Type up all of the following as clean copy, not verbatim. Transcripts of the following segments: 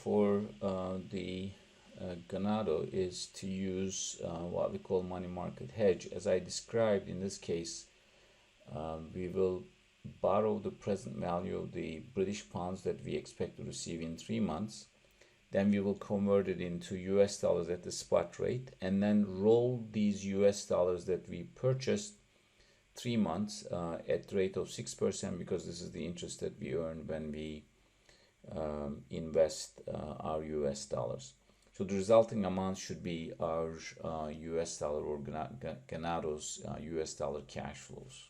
for the Ganado is to use what we call money market hedge. As I described in this case, we will borrow the present value of the British pounds that we expect to receive in 3 months. Then we will convert it into US dollars at the spot rate and then roll these US dollars that we purchased 3 months at the rate of 6%, because this is the interest that we earn when we invest our US dollars. So the resulting amount should be our US dollar or Ganado's US dollar cash flows.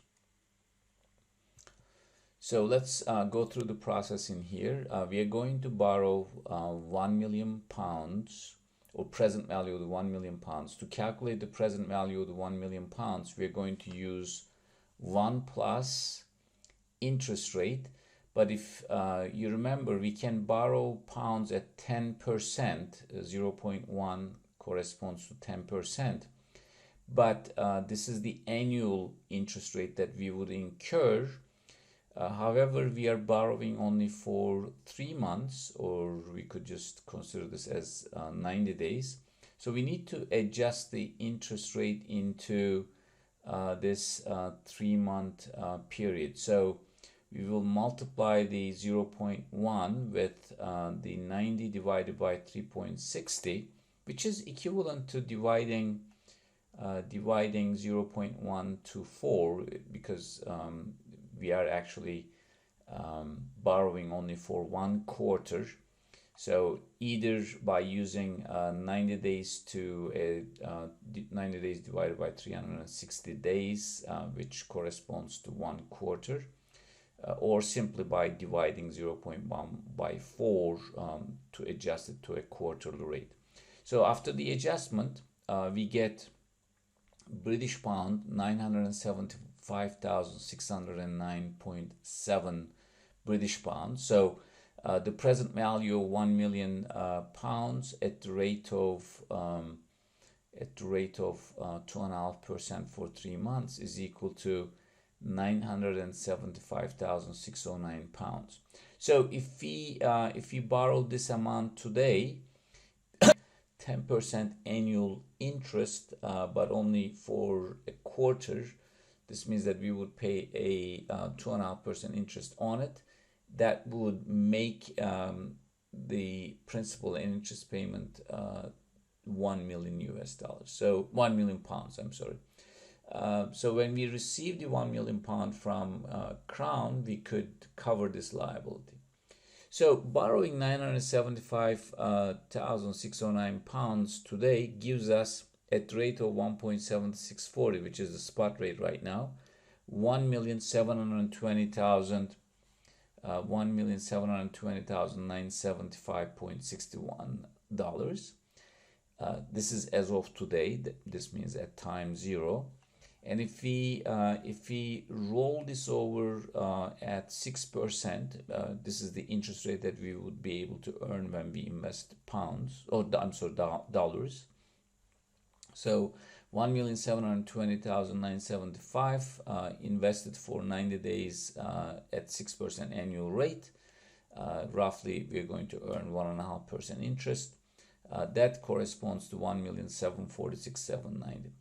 So let's go through the process in here. We are going to borrow 1 million pounds, or present value of the 1 million pounds. To calculate the present value of the 1 million pounds, we are going to use 1 plus interest rate. But if you remember, we can borrow pounds at 10%, 0.1 corresponds to 10%. But this is the annual interest rate that we would incur. However, we are borrowing only for 3 months, or we could just consider this as 90 days. So we need to adjust the interest rate into this 3-month period. So we will multiply the 0.1 with the 90 divided by 3.60, which is equivalent to dividing 0.1 to 4, because we are actually borrowing only for 1 quarter. So either by using 90 days to 90 days divided by 360 days, which corresponds to 1 quarter, or simply by dividing 0.1 by 4 to adjust it to a quarterly rate. So after the adjustment, we get British pound 975,609.7 British pounds. So the present value of 1 million pounds at the rate of 2.5% for 3 months is equal to 975,609 pounds. So if we borrow this amount today, 10% annual interest, but only for a quarter, this means that we would pay a 2.5% interest on it. That would make the principal and interest payment 1 million US dollars. So 1 million pounds, I'm sorry. So when we receive the 1 million pound from Crown, we could cover this liability. So borrowing 975,609 pounds today gives us, at the rate of 1.7640, which is the spot rate right now, 1,720,975.61 dollars. This is as of today. This means at time 0. And if we roll this over at 6%, this is the interest rate that we would be able to earn when we invest pounds, or I'm sorry, dollars. So 1,720,975 invested for 90 days at 6% annual rate. Roughly, we're going to earn 1.5% interest. That corresponds to 1,746,790.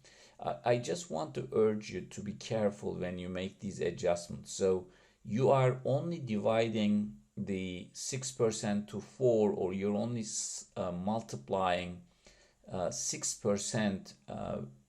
I just want to urge you to be careful when you make these adjustments. So you are only dividing the 6% to 4, or you're only multiplying 6%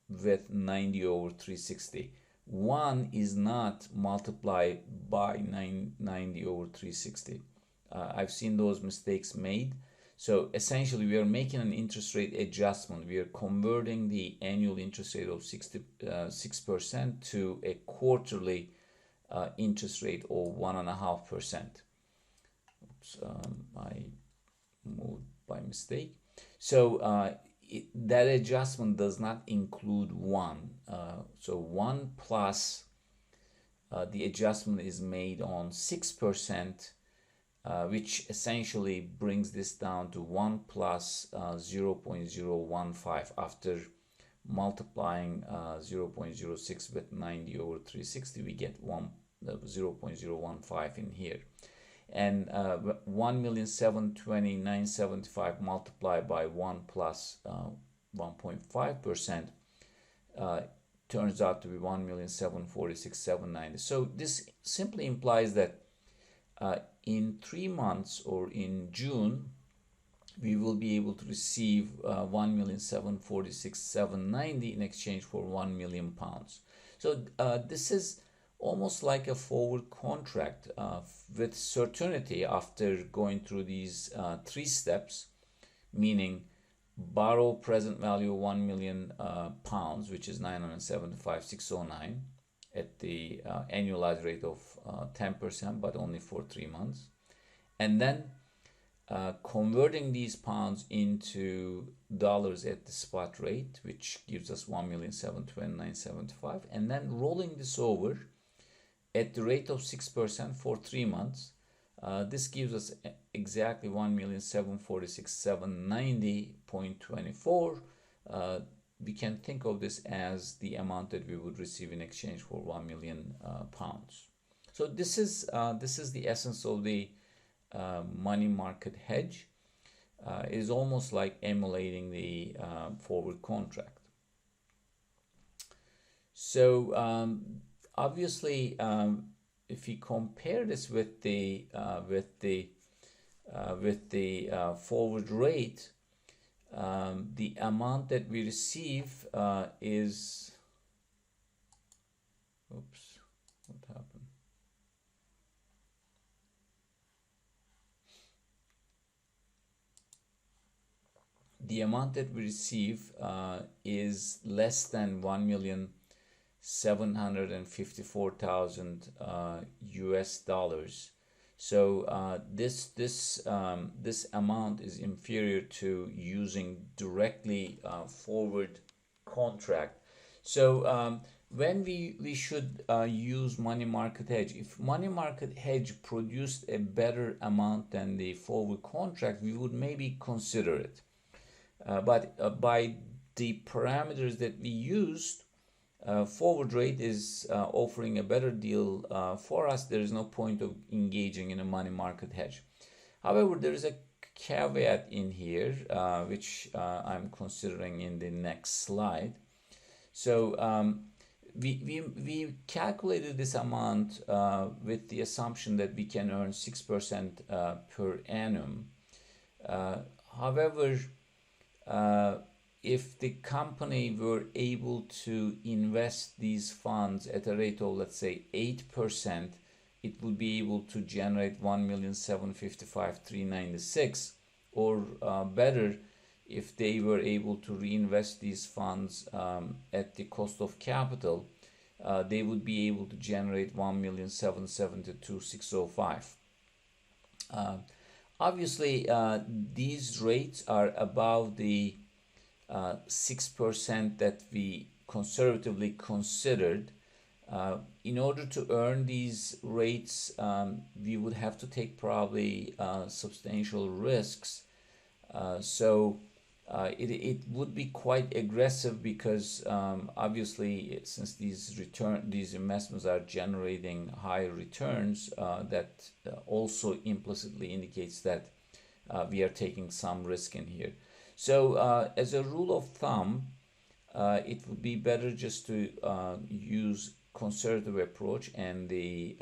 with 90 over 360. 1 is not multiplied by 90 over 360. I've seen those mistakes made. So essentially, we are making an interest rate adjustment. We are converting the annual interest rate of 6% to a quarterly interest rate of 1.5%. Oops, I moved by mistake. So that adjustment does not include 1. So 1 plus the adjustment is made on 6%, which essentially brings this down to 1 plus 0.015. After multiplying 0.06 with 90 over 360, we get 0.015 in here. and 1,729,975 multiplied by 1 plus 1.5% turns out to be 1,746,790. So this simply implies that in 3 months, or in June, we will be able to receive 1,746,790 in exchange for 1 million pounds. So this is almost like a forward contract with certainty after going through these 3 steps, meaning borrow present value of 1 million pounds, which is 975,609 at the annualized rate of 10%, but only for 3 months, and then converting these pounds into dollars at the spot rate, which gives us 1,729,975, and then rolling this over at the rate of 6% for 3 months. This gives us exactly 1,746,790.24. We can think of this as the amount that we would receive in exchange for 1 million pounds. So this is the essence of the money market hedge. It is almost like emulating the forward contract. So obviously, if we compare this with the forward rate, the amount that we receive is, oops, what happened? The amount that we receive is less than 1,754,000 US dollars. So this amount is inferior to using directly forward contract. So when we should use money market hedge, if money market hedge produced a better amount than the forward contract, we would maybe consider it. But by the parameters that we used, forward rate is offering a better deal for us. There is no point of engaging in a money market hedge. However, there is a caveat in here, which I'm considering in the next slide. So we calculated this amount with the assumption that we can earn 6% per annum. However, if the company were able to invest these funds at a rate of, let's say, 8%, it would be able to generate 1,755,396, or better, if they were able to reinvest these funds at the cost of capital, they would be able to generate 1,772,605. Obviously, these rates are above the 6% that we conservatively considered. In order to earn these rates, we would have to take probably substantial risks. So it would be quite aggressive, because obviously, since these investments are generating higher returns, that also implicitly indicates that we are taking some risk in here. So as a rule of thumb, it would be better just to use conservative approach and the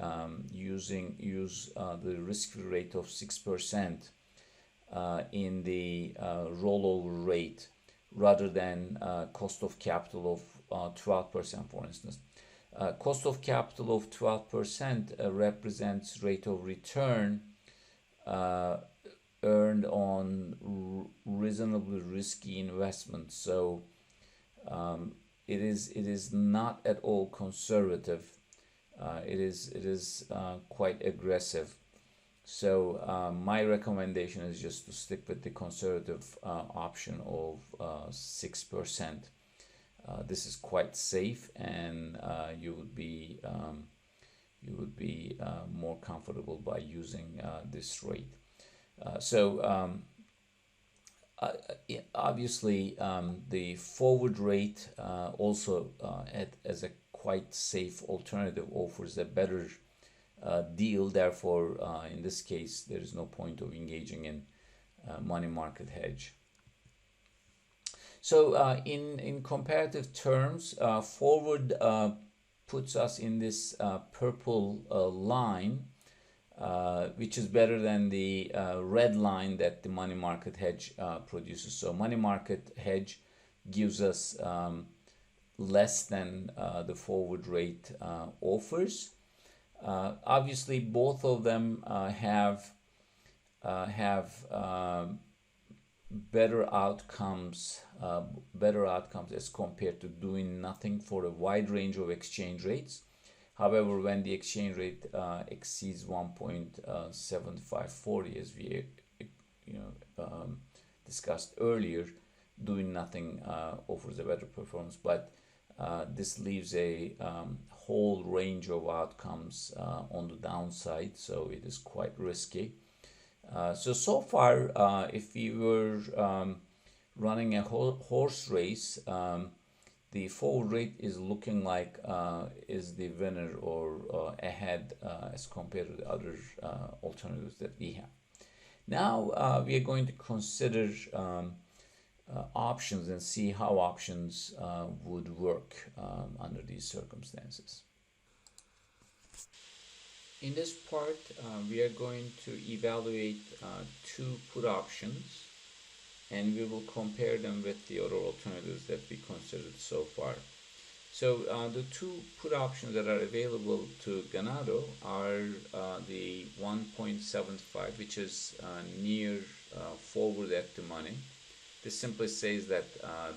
use the risk-free rate of 6% in the rollover rate, rather than cost of capital of 12%, for instance. Cost of capital of 12% represents rate of return earned on reasonably risky investments. So it is not at all conservative. It is quite aggressive. So my recommendation is just to stick with the conservative option of 6%. This is quite safe, and you would be more comfortable by using this rate. Obviously, the forward rate also as a quite safe alternative offers a better deal. Therefore, in this case, there is no point of engaging in money market hedge. So in comparative terms, forward puts us in this purple line, which is better than the red line that the money market hedge produces. So money market hedge gives us less than the forward rate offers. Obviously, both of them have better outcomes as compared to doing nothing for a wide range of exchange rates. However, when the exchange rate exceeds 1.7540, as we discussed earlier, doing nothing offers a better performance. But this leaves a whole range of outcomes on the downside, so it is quite risky. So far, if we were running a horse race, the forward rate is looking like is the winner or ahead as compared to the other alternatives that we have. Now we are going to consider options and see how options would work under these circumstances. In this part, we are going to evaluate two put options, and we will compare them with the other alternatives that we considered so far. So the two put options that are available to Ganado are the 1.75, which is near forward at the money. This simply says that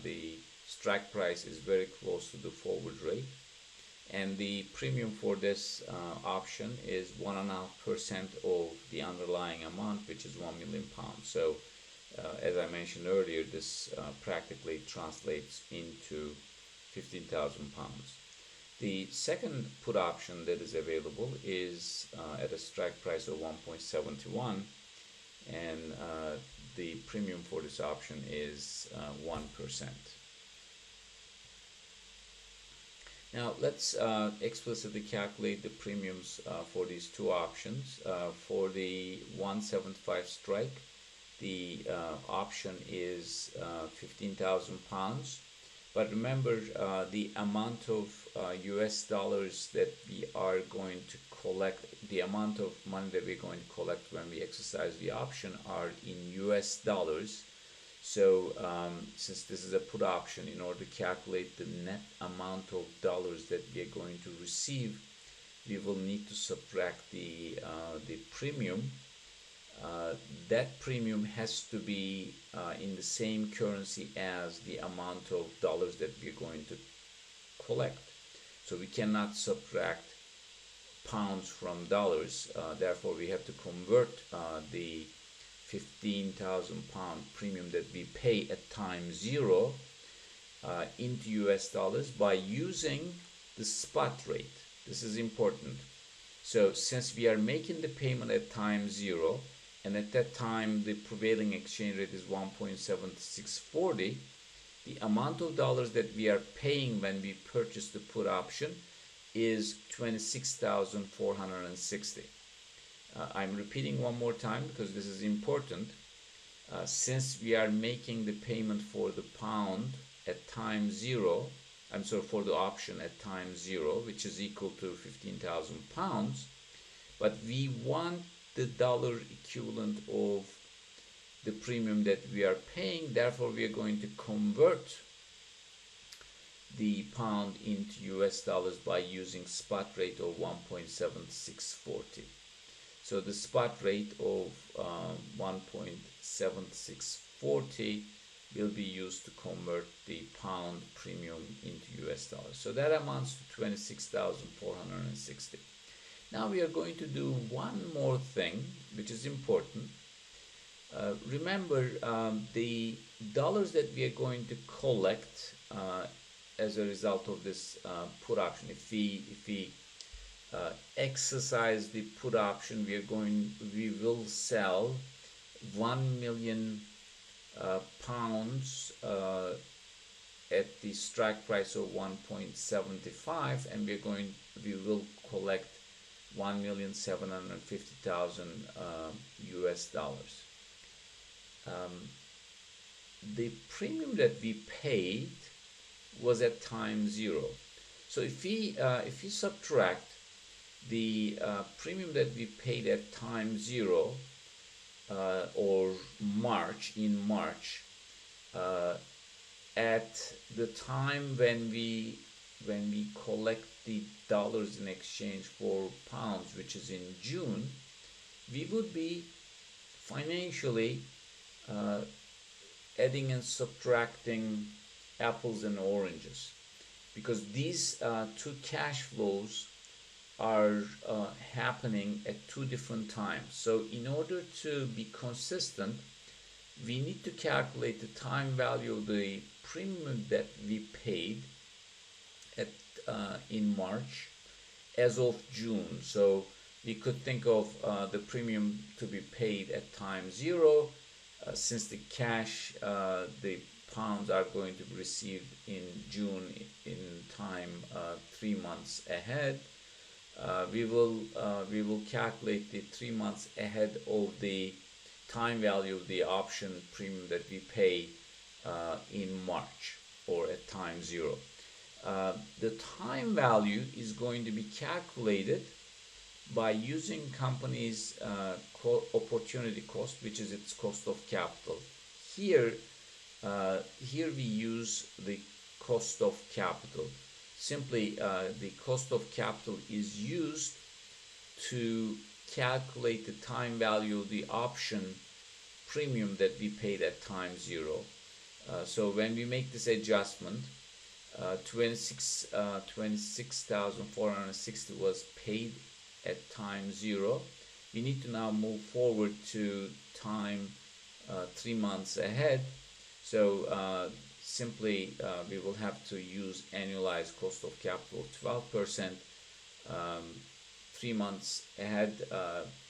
the strike price is very close to the forward rate, and the premium for this option is 1.5% of the underlying amount, which is £1 million. So as I mentioned earlier, this practically translates into £15,000. The second put option that is available is at a strike price of 1.71, and the premium for this option is 1%. Now let's explicitly calculate the premiums for these two options. For the 175 strike, the option is £15,000. But remember, the amount of US dollars that we are going to collect, the amount of money that we're going to collect when we exercise the option are in US dollars. So since this is a put option, in order to calculate the net amount of dollars that we are going to receive, we will need to subtract the premium. That premium has to be in the same currency as the amount of dollars that we are going to collect. So we cannot subtract pounds from dollars. Therefore, we have to convert the £15,000 premium that we pay at time zero into US dollars by using the spot rate. This is important. So since we are making the payment at time zero, and at that time the prevailing exchange rate is 1.7640, the amount of dollars that we are paying when we purchase the put option is 26,460. I'm repeating one more time because this is important. Since we are making the payment for the pound at time zero, for the option at time zero, which is equal to £15,000, but we want the dollar equivalent of the premium that we are paying. Therefore, we are going to convert the pound into US dollars by using spot rate of 1.7640. So the spot rate of 1.7640 will be used to convert the pound premium into US dollars. So that amounts to 26,460. Now we are going to do one more thing, which is important. Remember, the dollars that we are going to collect as a result of this put option, if we exercise the put option, we will sell 1 million pounds at the strike price of 1.75, and we will collect 1,750,000 US dollars. The premium that we paid was at time zero. So if we subtract the premium that we paid at time zero, or in March, at the time when we collect the dollars in exchange for pounds, which is in June, we would be financially adding and subtracting apples and oranges, because these two cash flows are happening at two different times. So in order to be consistent, we need to calculate the time value of the premium that we paid at in March as of June. So we could think of the premium to be paid at time zero, since the cash, the pounds are going to be received in June in time 3 months ahead. We will calculate the 3 months ahead of the time value of the option premium that we pay in March, or at time zero. The time value is going to be calculated by using company's opportunity cost, which is its cost of capital. Here we use the cost of capital. Simply, the cost of capital is used to calculate the time value of the option premium that we paid at time zero. So when we make this adjustment, 26,460 was paid at time zero. We need to now move forward to time 3 months ahead. So simply we will have to use annualized cost of capital of 12%. 3 months ahead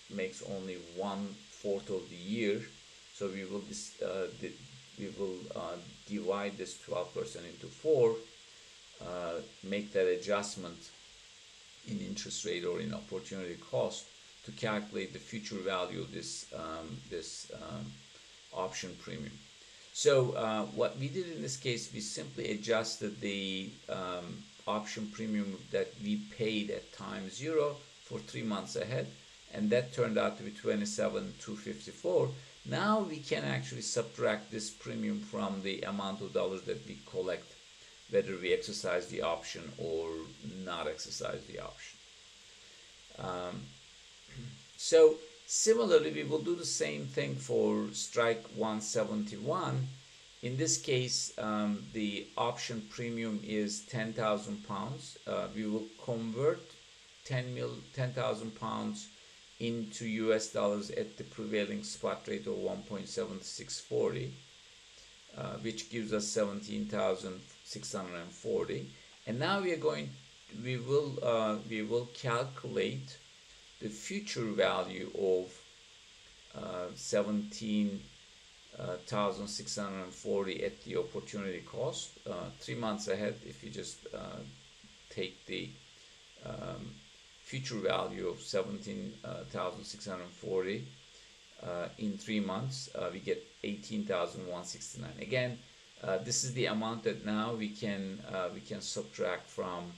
makes only 1/4 of the year. So we will divide this 12% into 4, make that adjustment in interest rate or in opportunity cost to calculate the future value of this option premium. So what we did in this case, we simply adjusted the option premium that we paid at time zero for 3 months ahead, and that turned out to be 27,254. Now we can actually subtract this premium from the amount of dollars that we collect, whether we exercise the option or not exercise the option. So similarly, we will do the same thing for strike 171. In this case, the option premium is 10,000 pounds. We will convert 10,000 pounds into US dollars at the prevailing spot rate of 1.7640, which gives us 17,640. And now we will calculate the future value of 17,640 at the opportunity cost 3 months ahead. If you just take the future value of 17,640 in 3 months, we get 18,169. Again, this is the amount that now we can subtract from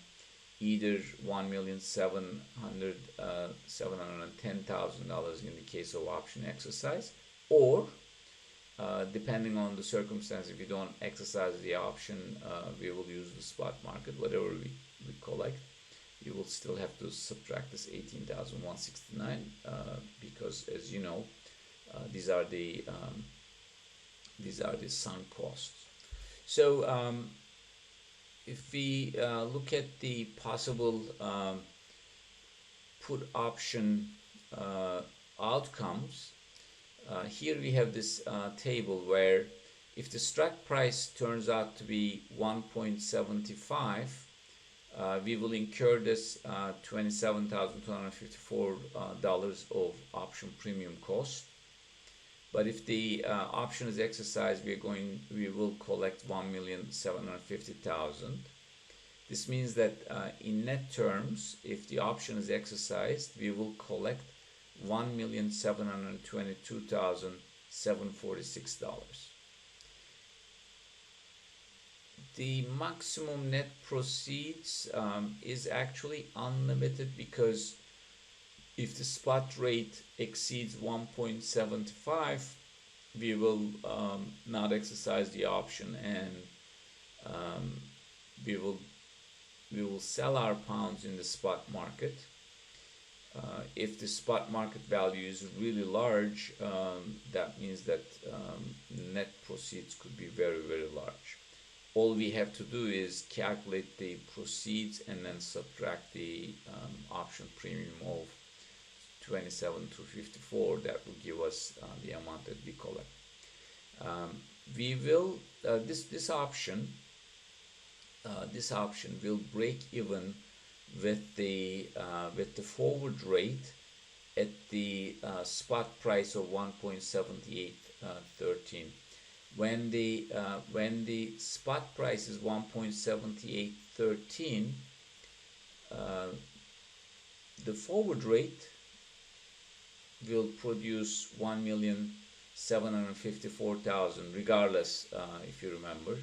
either $1,710,000 in the case of option exercise, or depending on the circumstance, if you don't exercise the option, we will use the spot market, whatever we collect. You will still have to subtract this 18,169 because, as you know, these are the sunk costs. So if we look at the possible put option outcomes, here we have this table where if the strike price turns out to be 1.75, we will incur this $27,254 of option premium cost. But if the option is exercised, we will collect 1,750,000. This means that in net terms, if the option is exercised, we will collect $1,722,746. The maximum net proceeds is actually unlimited, because if the spot rate exceeds 1.75, we will not exercise the option, and we will sell our pounds in the spot market. If the spot market value is really large, that means that net proceeds could be very, very large. All we have to do is calculate the proceeds and then subtract the option premium of 27,254. That will give us the amount that we collect. We will this option will break even with the forward rate at the spot price of 1.7813. When the spot price is 1.7813, the forward rate will produce 1,754,000, regardless, if you remember.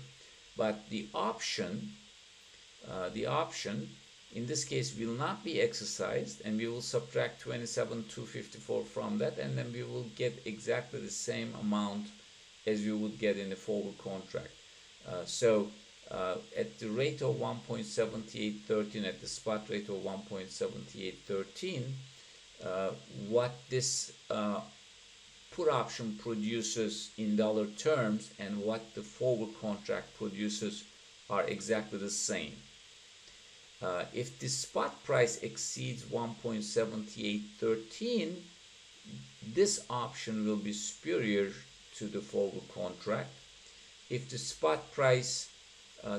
But the option in this case will not be exercised, and we will subtract 27,254 from that, and then we will get exactly the same amount as we would get in the forward contract. So at the rate of 1.7813, at the spot rate of 1.7813, what this put option produces in dollar terms and what the forward contract produces are exactly the same. If the spot price exceeds 1.7813, this option will be superior to the forward contract. If the spot price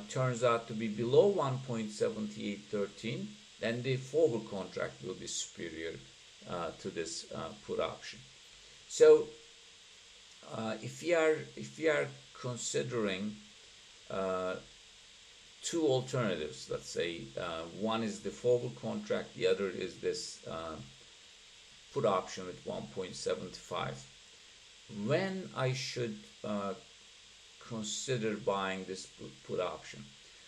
turns out to be below 1.7813, then the forward contract will be superior to this put option. So if we are considering two alternatives, let's say one is the forward contract, the other is this put option at 1.75. When I should consider buying this put option?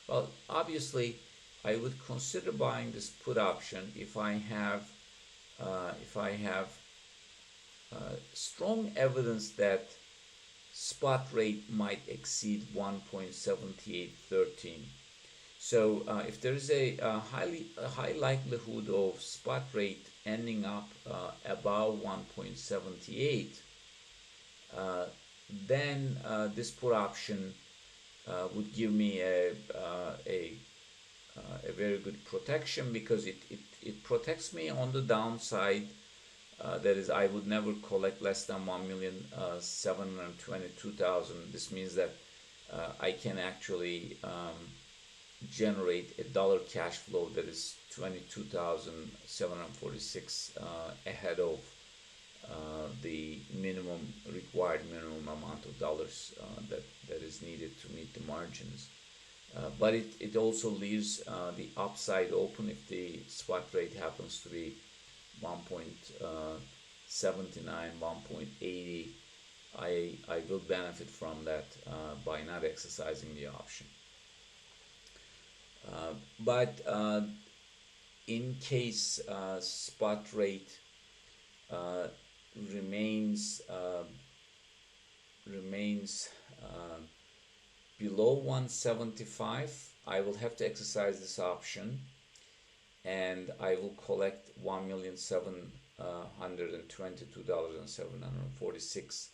Well, obviously, I would consider buying this put option if I have strong evidence that spot rate might exceed 1.7813. So if there is a high likelihood of spot rate ending up above 1.78, then this put option would give me a very good protection, because it protects me on the downside. That is, I would never collect less than 1,722,000. This means that I can actually generate a dollar cash flow that is 22,746 ahead of the required minimum amount of dollars that is needed to meet the margins. But it also leaves the upside open. If the spot rate happens to be 1.79, 1.80, I will benefit from that by not exercising the option. But in case spot rate remains below 175, I will have to exercise this option, and I will collect $1,722,746.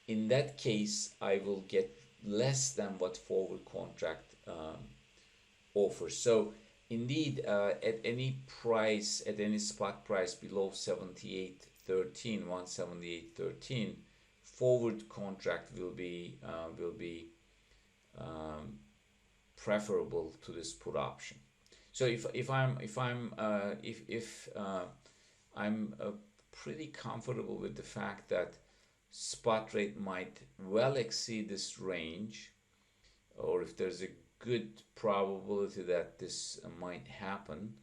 In that case, I will get less than what forward contract offers. So indeed, at any price, at any spot price below 178.13, forward contract will be preferable to this put option. So if I'm pretty comfortable with the fact that spot rate might well exceed this range, or if there's a good probability that this might happen.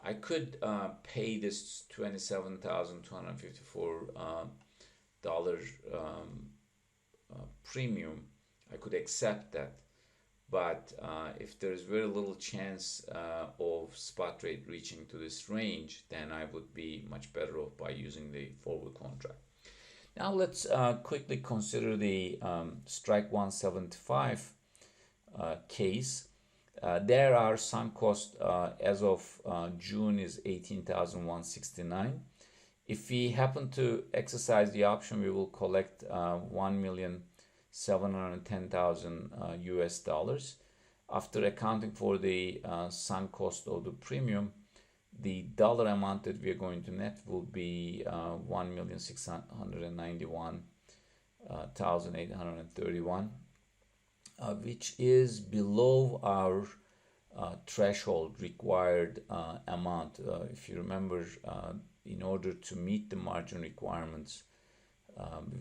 I could pay this $27,254 premium. I could accept that, but if there's very little chance of spot rate reaching to this range, then I would be much better off by using the forward contract. Now let's quickly consider the strike 175 case. There our sunk cost as of June is 18,169. If we happen to exercise the option, we will collect 1,710,000 US dollars. After accounting for the sunk cost of the premium, the dollar amount that we are going to net will be 1,691,831, which is below our threshold required amount. If you remember, in order to meet the margin requirements,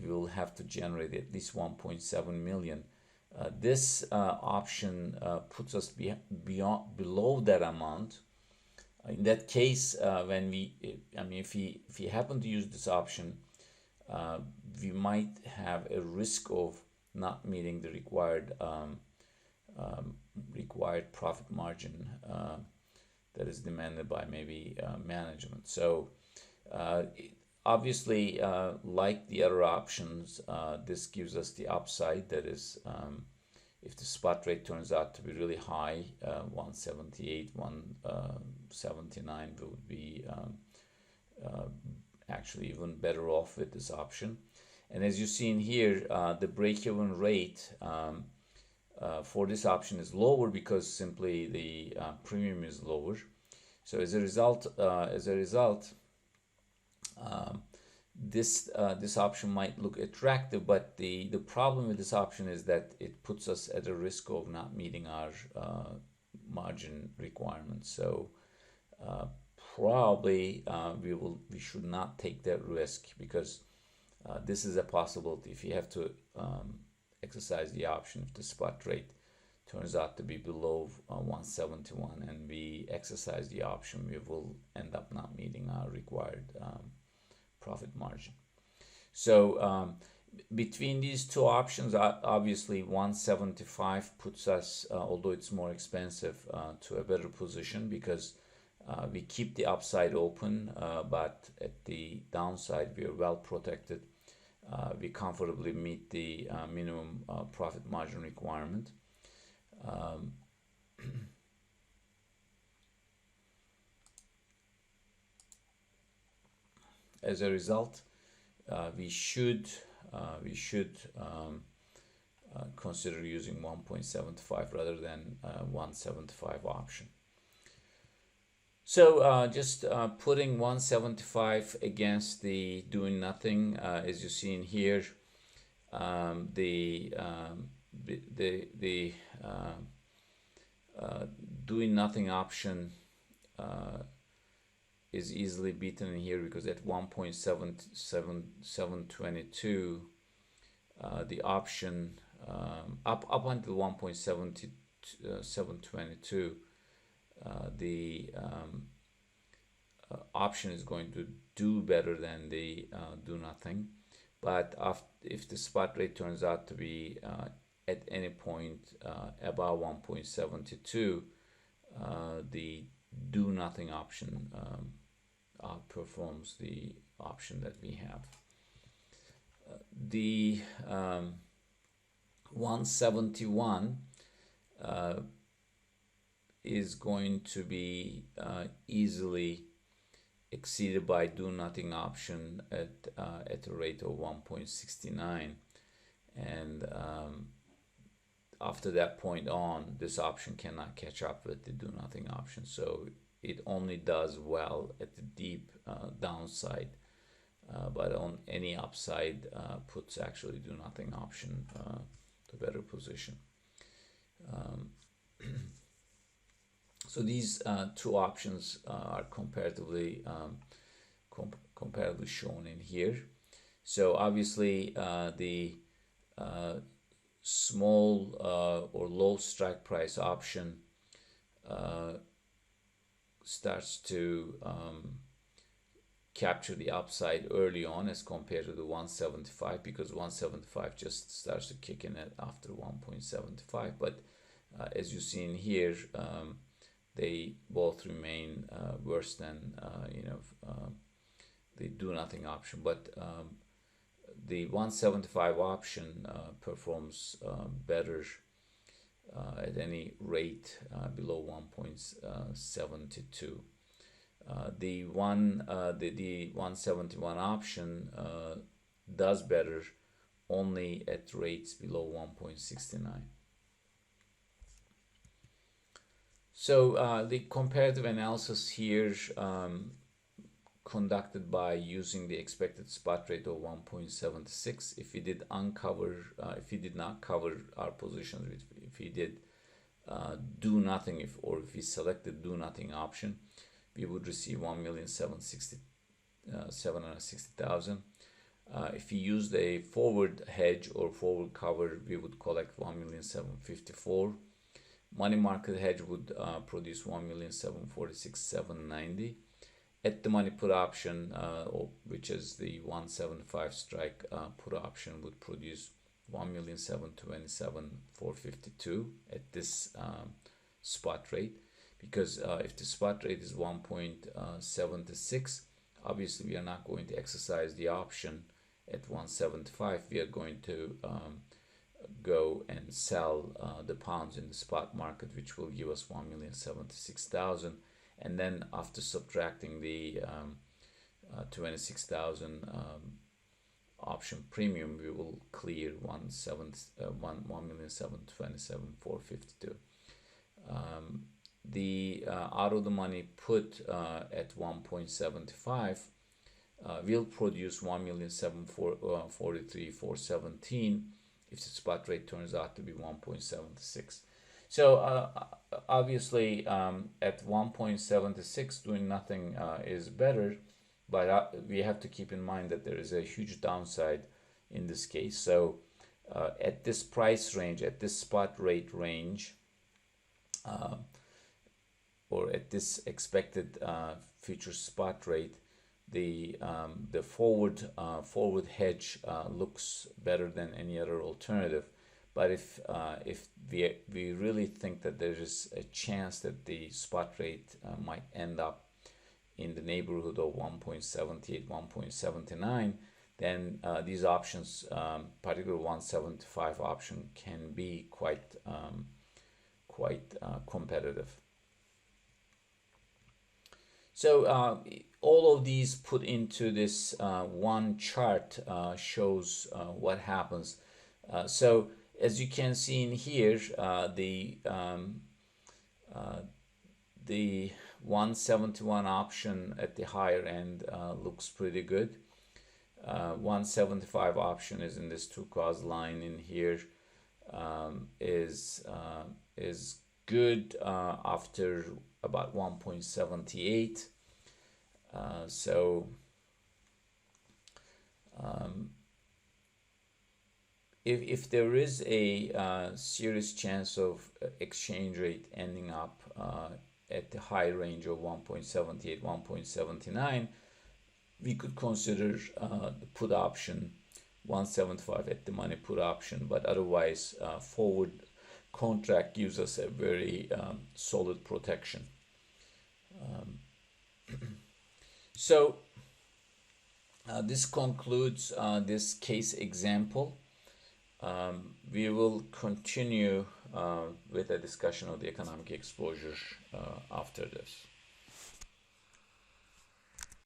we will have to generate at least 1.7 million. This option puts us below that amount. In that case, if we happen to use this option, we might have a risk of not meeting the required profit margin that is demanded by maybe management. So obviously, like the other options, this gives us the upside. That is, if the spot rate turns out to be really high, 178, 179, we would be actually even better off with this option. And as you see in here, the break-even rate for this option is lower because simply the premium is lower. So as a result, this option might look attractive, but the problem with this option is that it puts us at a risk of not meeting our margin requirements. So probably we should not take that risk, because this is a possibility. If you have to exercise the option, if the spot rate turns out to be below 171 and we exercise the option, we will end up not meeting our required profit margin. So between these two options, obviously 175 puts us, although it's more expensive, to a better position, because we keep the upside open, but at the downside we are well protected. We comfortably meet the minimum profit margin requirement. As a result, we should consider using 1.75 rather than 175 option. So just putting 175 against the doing nothing, as you see in here, the doing nothing option is easily beaten in here, because at 1.722 the option up until 1.722 the option is going to do better than the do nothing. But if the spot rate turns out to be at any point above 1.72, the do nothing option outperforms the option that we have. The 171 is going to be easily exceeded by do nothing option at a rate of 1.69, and after that point on, this option cannot catch up with the do nothing option. So it only does well at the deep downside, but on any upside puts actually do nothing option to better position. So these two options are comparatively shown in here. So obviously the small or low strike price option starts to capture the upside early on as compared to the 175, because 175 just starts to kick in at after 1.75. But as you see in here, they both remain worse than the do nothing option. But the 175 option performs better at any rate below 1.72. The 171 option does better only at rates below 1.69. So the comparative analysis here conducted by using the expected spot rate of 1.76. If we did if we did not cover our positions, if we did do nothing, if we selected do nothing option, we would receive 1,760,000. If we used a forward hedge or forward cover, we would collect 1,754,000. Money market hedge would produce 1,746,790. At the money put option, which is the 175 strike put option, would produce 1,727,452 at this spot rate. Because if the spot rate is 1.76, obviously we are not going to exercise the option at 175. We are going to go and sell the pounds in the spot market, which will give us 1,076,000. And then after subtracting the 26,000 option premium, we will clear 1,727,452. The out of the money put at 1.75 will produce 1,743,417 if the spot rate turns out to be 1.76. So obviously at 1.76 doing nothing is better, but we have to keep in mind that there is a huge downside in this case. So at this price range, at this spot rate range, or at this expected future spot rate, the forward hedge looks better than any other alternative. But if we really think that there is a chance that the spot rate might end up in the neighborhood of 1.78, 1.79, then these options, particularly 175 option, can be quite competitive. So all of these put into this one chart shows what happens. So as you can see in here, the 171 option at the higher end looks pretty good. 175 option is in this turquoise line in here, is good after about 1.78. If there is a serious chance of exchange rate ending up at the high range of 1.78, 1.79, we could consider the put option 175 at the money put option, but otherwise forward contract gives us a very solid protection. So this concludes this case example. We will continue with a discussion of the economic exposure after this.